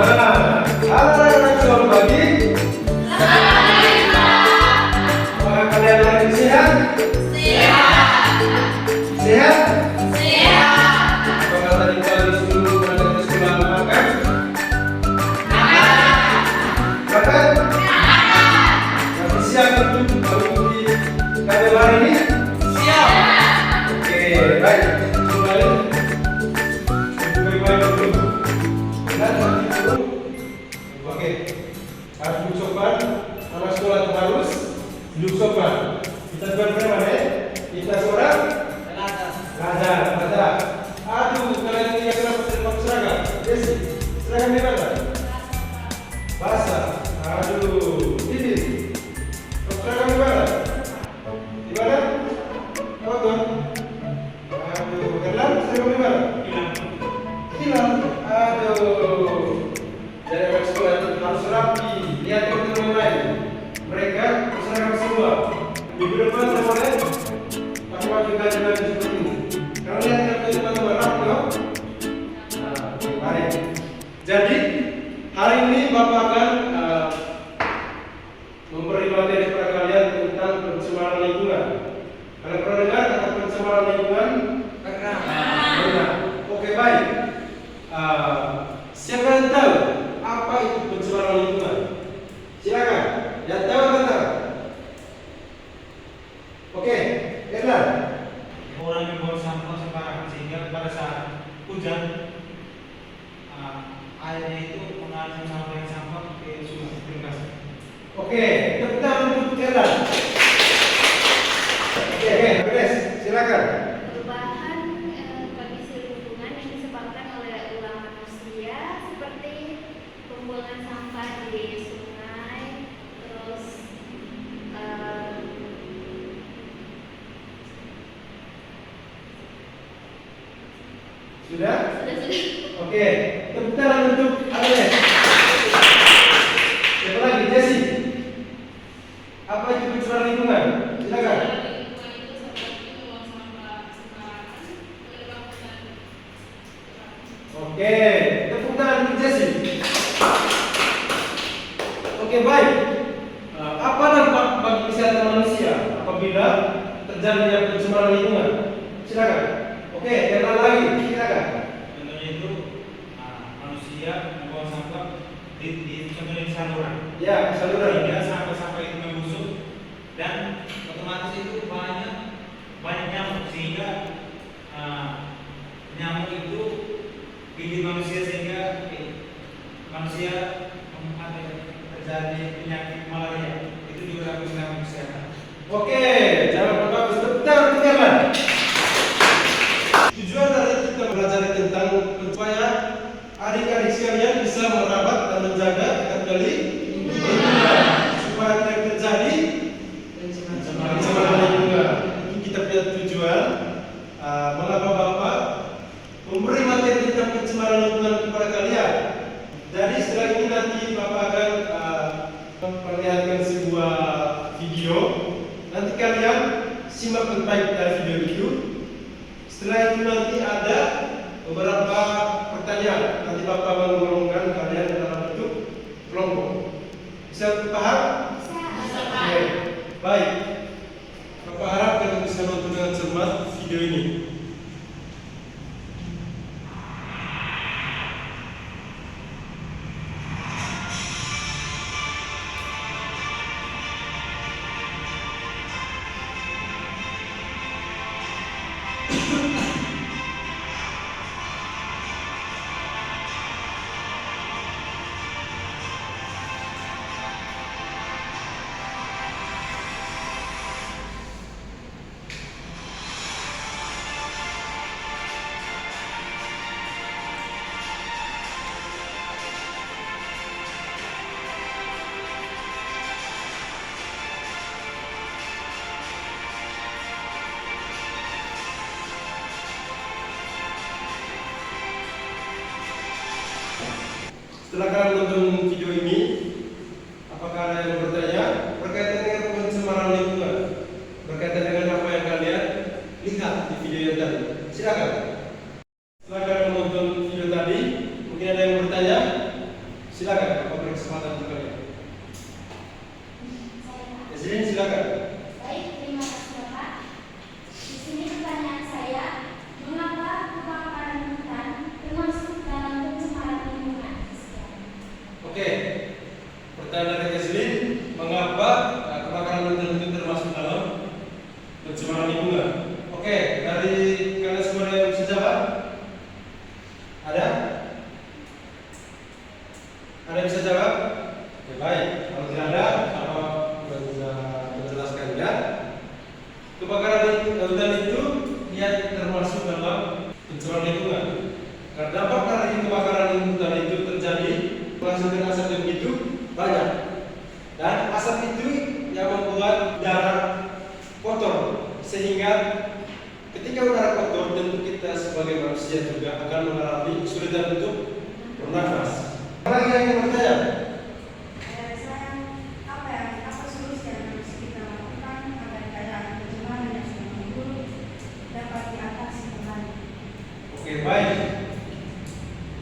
Nah, anak-anak selamat pagi. Apakah kalian hari ini sehat? Sehat. Sehat? Sehat. Apakah tadi pagi sebelum berangkat ke sekolah makan? Makan? Masih siap untuk mengikuti KBM hari ini? Siap. Oke, baik. Kembali. Baik-baik dulu. Benar, nanti dulu. Oke. Harus duduk sopan. Nama sekolah itu harus duduk sopan. Kita berdua mana ya? Kita seorang Lazar. Aduh, kalian ini yang kenapa tidak pakai seragam? Desi, seragam di mana? Basah. Aduh, ini. Seragam di mana? Di mana? Apa tuh? Aduh, Erlan, seragam di mana? Hilang. Aduh. Jadi anak sekolah itu harus rapi. Lihat teman-teman lain. Mereka berseragam semua. Minggu depan saya boleh tanpa juga dengan seperti ini. Kalau lihat teman-teman rapi, no? Nah, baik. Jadi hari ini Bapak akan memberi materi kepada kalian tentang pencemaran lingkungan. Kalian pernah dengar kata pencemaran lingkungan? Pernah. Oke, baik. Siapa yang tahu apa itu pencemaran lingkungan? Silakan. Yang tahu apa tahu? Oke, Erlan. Orang yang buang sampah sembarangan sehingga pada saat hujan airnya itu mengalir sampai sampah ke sungai. Terima kasih. Oke, tepuk tangan untuk Erlan. Oke, beres. Silakan. Perubahan kondisi lingkungan yang disebabkan oleh ulah manusia seperti pembuangan sampah di sungai, terus Sudah? sudah. Oke, tepuk tangan untuk Agnes. Siapa lagi? Jesse. Apa itu pencemaran lingkungan? Silakan. Oke, tepuk tangan untuk Jesse. Oke, baik. Apa dampak bagi kesehatan manusia apabila terjadinya pencemaran lingkungan? Silakan. Oke, yang lagi, silakan. Contohnya itu manusia membuang sampah contohnya di saluran. Ya, saluran. Sehingga sampah-sampah itu membusuk dan otomatis itu banyak nyamuk sehingga nyamuk itu gigit manusia sehingga manusia terjadi penyakit malaria. Itu juga dapat mengganggu kesehatan. Oke, jangan bagus. Tepuk tangan untuk Erlan. Tujuan dari kita belajar tentang supaya adik-adik sekalian bisa merawat dan menjaga kembali supaya tidak terjadi pencemaran lingkungan. Itu kita punya tujuan. Mengapa Bapak memberi materi tentang pencemaran lingkungan kepada kalian? Jadi setelah ini nanti Bapak akan memperlihatkan sebuah video. Nanti kalian simak baik dari video itu. Setelah itu nanti ada beberapa pertanyaan. Nanti Bapak menggolongkan kalian dalam bentuk kelompok. Bisa paham? Bisa. Oke. Baik. Bapak harap kalian bisa nonton dengan cermat video ini. Setelah kalian menonton video ini, apakah ada yang bertanya berkaitan dengan pencemaran lingkungan? Berkaitan dengan apa yang kalian lihat di video yang tadi? Silakan. Setelah kalian menonton video tadi, mungkin ada yang bertanya? Silakan, Bapak beri kesempatan untuk kalian. Yazlin, silakan. Baik, terima kasih Bapak. Di sini pertanyaan saya, mengapa kebakaran hutan termasuk dalam pencemaran lingkungan? Oke, pertanyaan dari Yazlin, mengapa kebakaran hutan itu termasuk dalam pencemaran lingkungan? Oke, dari kalian semua yang bisa jawab? Ada? Ada yang bisa jawab? Oke, baik. Kalau tidak ada, apa bisa menjelaskan ya? Kebakaran hutan itu dia termasuk dalam pencemaran lingkungan. Karena dampak dari kebakaran hutan itu terjadi menghasilkan asap yang begitu banyak, dan asap itu yang membuat udara kotor, sehingga ketika udara kotor tentu kita sebagai manusia juga akan mengalami kesulitan untuk bernafas. Orang yang ingin bertanya? Apa solusi yang harus kita lakukan agar keadaan pencemaran yang sudah memburuk dapat diatasi kembali? Oke, baik.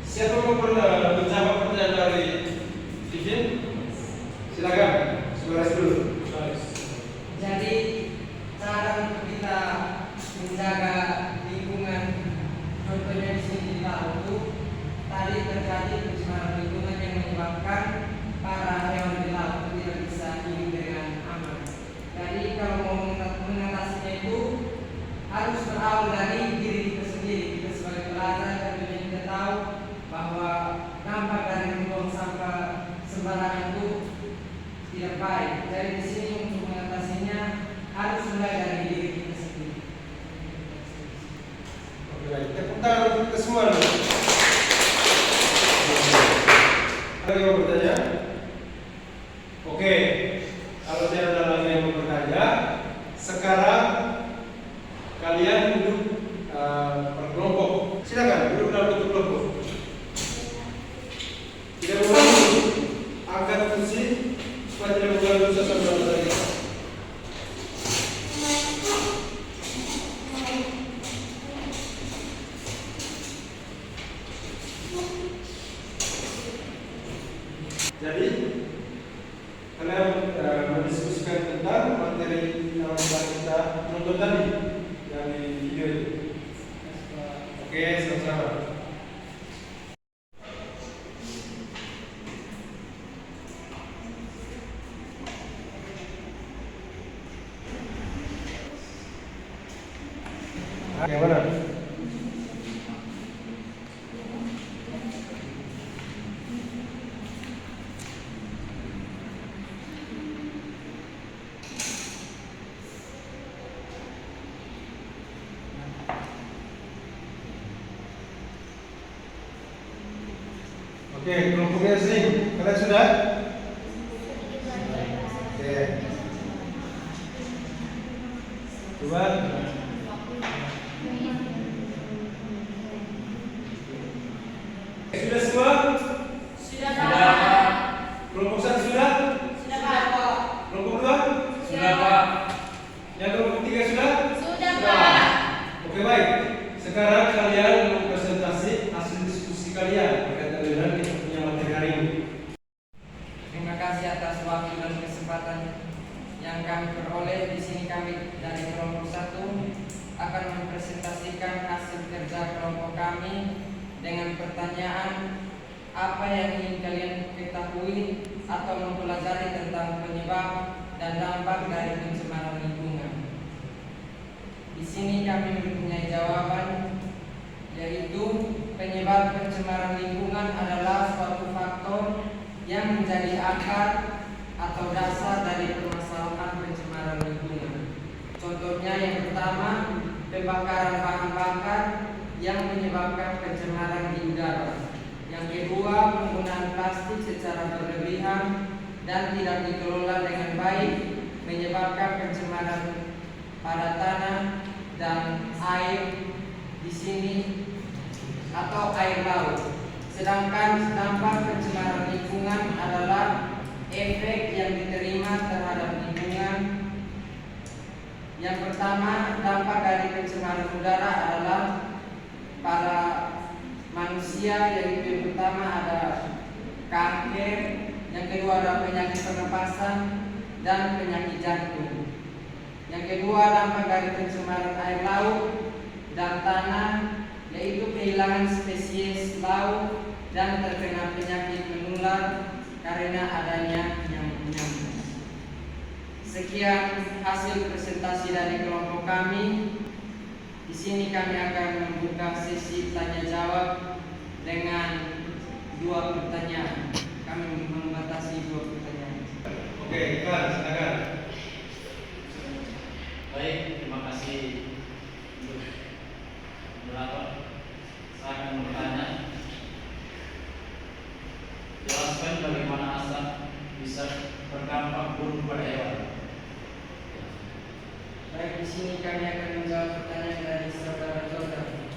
Siapa yang pernah menjawab pertanyaan dari Vivian? Silakan, suara dulu. Jadi cara untuk kita menjaga lingkungan, contohnya di sini di laut itu tadi terjadi pencemaran lingkungan yang menyebabkan para hewan di laut itu tidak bisa hidup dengan aman. Jadi kalau mau mengatasinya itu harus berawal dari diri kita sendiri. Kita sebagai pelajar tentunya kita tahu bahwa dampak dari membuang sampah sembarangan itu tidak baik. Jadi di sini untuk mengatasinya harus mulai dari diri kita sendiri. Oke, baik. Tepuk tangan untuk kesemua. Ada yang mau bertanya? Oke, kalau tidak ada lagi yang mau bertanya, sekarang kalian duduk berkelompok. Silakan duduk dalam bentuk kelompok. Tidak boleh angkat kursi supaya tidak mengganggu suasana dari kita. Jadi kalian mendiskusikan tentang materi yang telah kita tonton tadi yang di video itu. Oke, sama-sama. Bagaimana? Oke, kelompoknya sing. Kalian sudah? Oke. Coba. Sudah semua? Sudah Pak. Kelompok satu sudah? Sudah Pak. Kelompok dua? Sudah Pak. Yang kelompok tiga sudah? Sudah Pak. Oke, baik. Sekarang kalian mempresentasi hasil diskusi kalian berkaitan dengan kita punya materi hari ini. Terima kasih atas waktu dan kesempatan yang kami peroleh. Di sini kami dari kelompok 1 akan mempresentasikan hasil kerja kelompok kami dengan pertanyaan apa yang ingin kalian ketahui atau mempelajari tentang penyebab dan dampak dari pencemaran lingkungan. Di sini kami mempunyai jawaban, yaitu penyebab pencemaran lingkungan adalah suatu faktor yang menjadi akar atau dasar dari permasalahan pencemaran lingkungan. Contohnya yang pertama, pembakaran bahan bakar yang menyebabkan pencemaran di udara. Yang kedua, penggunaan plastik secara berlebihan dan tidak dikelola dengan baik menyebabkan pencemaran pada tanah dan air di sini atau air laut. Sedangkan dampak pencemaran lingkungan adalah efek yang diterima terhadap lingkungan. Yang pertama, dampak dari pencemaran udara adalah pada manusia, yaitu yang pertama ada kanker, yang kedua adalah penyakit pernapasan dan penyakit jantung. Yang kedua dampak dari pencemaran air laut dan tanah, yaitu kehilangan spesies laut dan terkena penyakit menular karena adanya nyamuk-nyamuk. Sekian hasil presentasi dari kelompok kami. Di sini kami akan membuka sesi tanya jawab dengan 2 pertanyaan. Kami membatasi 2 pertanyaan. Oke, Ivan, silakan. Baik, terima kasih untuk moderator. Saya akan bertanya, jelaskan bagaimana asap bisa berdampak buruk pada hewan. Baik, di sini kami akan menjawab pertanyaan dari saudara-saudara.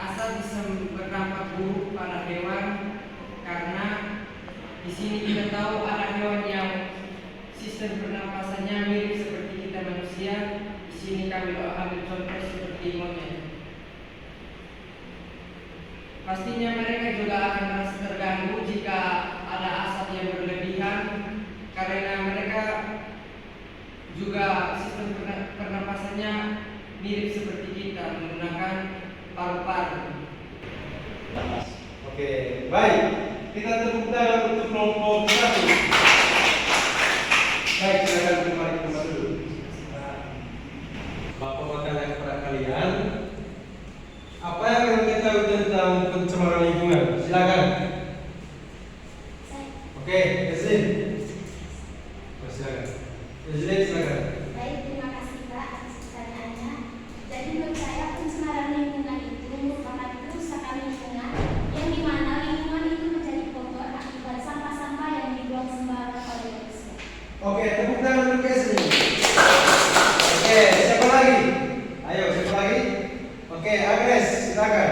Asap bisa berdampak buruk pada hewan karena di sini kita tahu ada hewan yang sistem pernapasannya mirip seperti kita manusia. Di sini kami ambil contoh seperti monyet. Pastinya mereka juga akan merasa terganggu jika ada asap yang berlebihan karena mereka juga sistem pernapasannya mirip seperti kita menggunakan paru-paru. Oke, baik. Kita tepuk tangan untuk kelompok 1. Baik, silakan kembali ke tempat dulu. Bapak bertanya kepada kalian, apa yang kalian tahu tentang pencemaran lingkungan? Silakan. Oke, Yazid. Silakan. Yazid, silakan. Baik, terima kasih Pak atas pertanyaannya. Jadi menurut saya pencemaran lingkungan itu merupakan kerusakan lingkungan yang dimana lingkungan itu menjadi kotor akibat sampah-sampah yang dibuang sembarangan oleh manusia. Oke, tepuk tangan untuk Yazid. Oke, siapa lagi? Ayo, siapa lagi? Oke, Agnes, silakan.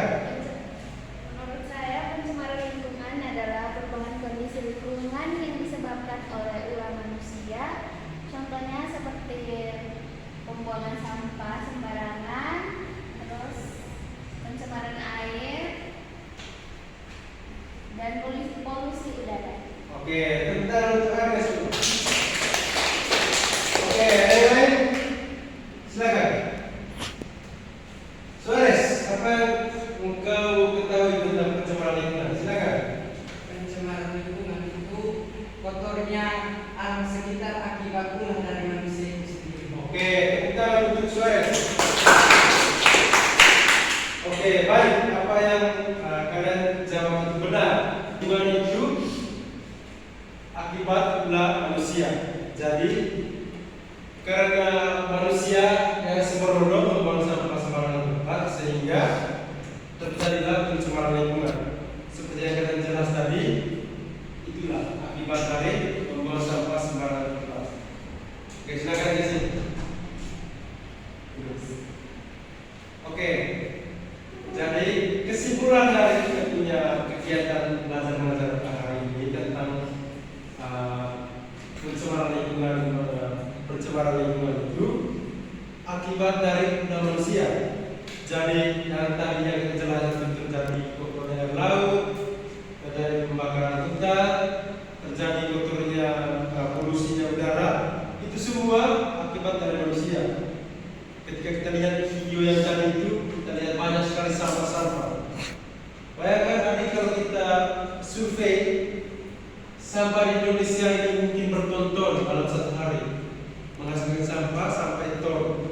Menurut saya pencemaran lingkungan adalah perubahan kondisi lingkungan yang disebabkan oleh ulah manusia. Contohnya seperti pembuangan sampah sembarangan, terus pencemaran air, dan polusi udara. Oke, tepuk tangan untuk Agnes. Oke, ada yang lain? Silakan. Suarez, apa yang engkau ketahui tentang pencemaran lingkungan? Silakan. Pencemaran lingkungan itu kotornya alam sekitar akibat ulah dari manusia itu sendiri. Oke, tepuk tangan untuk Suarez. Oke, baik. Apa yang kalian jawab itu benar. Lingkungan itu akibat ulah manusia. Jadi karena manusia yang sembrono membuang sampah sembarangan tempat sehingga terjadilah pencemaran lingkungan. Seperti yang kalian jelas tadi, itulah akibat dari membuang sampah sembarangan tempat. Oke, silakan di sini. Oke, jadi kesimpulan dari kita punya kegiatan belajar mengajar hari ini tentang pencemaran lingkungan itu akibat dari ulah manusia. Jadi yang tadi yang kita jelaskan terjadi kotornya air laut, terjadi pembakaran hutan, terjadi kotornya polusinya udara, itu semua akibat dari manusia. Ketika kita lihat video yang tadi itu, kita lihat banyak sekali sampah-sampah. Bayangkan tadi kalau kita survei sampah di Indonesia ini mungkin bertonton dalam satu hari menghasilkan sampah sampai ton.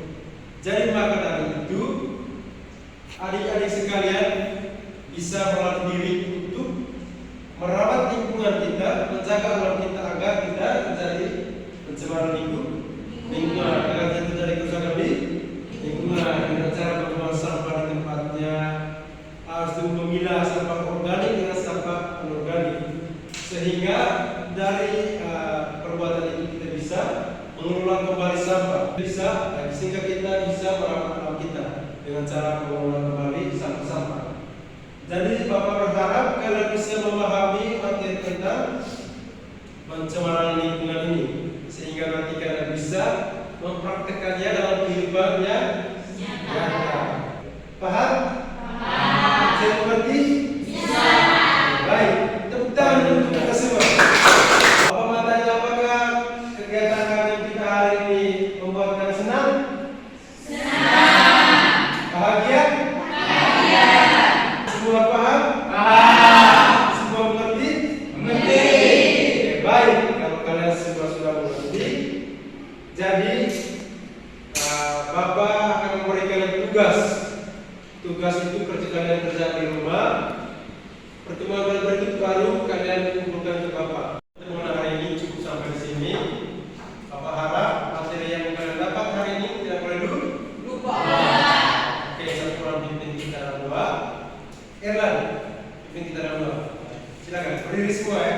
Jadi maka dari itu adik-adik sekalian bisa melatih diri untuk merawat lingkungan kita, menjaga alam kita agar tidak terjadi pencemaran lingkungan, agar tidak terjadi kerusakan di lingkungan. Dengan cara membuang sampah di tempatnya, harus memilah sampah organik dengan sampah anorganik, sehingga dari perbuatan itu kita bisa mengelola kembali sampah, sehingga kita bisa merawat alam kita dengan cara mengelola kembali sampah-sampah. Jadi Bapak berharap kalian bisa memahami materi tentang pencemaran lingkungan ini, sehingga nanti kalian bisa mempraktekannya dalam kehidupannya nyata. Paham? Bisa mengerti? Bisa. Baik, tepuk tangan untuk Jadi Bapak akan memberikan tugas. Tugas itu seperti kalian kerja di rumah. Pertemuan kalian berikut baru kalian kumpulkan ke Bapak. Pertemuan hari ini cukup sampai di sini. Bapak harap materi yang kalian dapat hari ini tidak boleh lupa. Oke, satu orang pimpin kita dalam doa. Erlan, pimpin kita dalam doa. Silakan berdiri semua ya.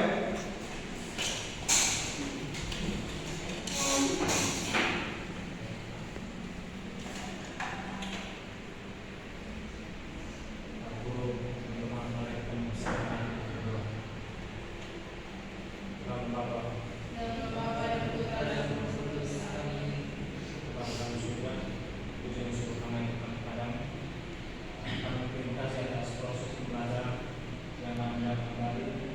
Kami terima kasih atas proses belajar yang Anda kembali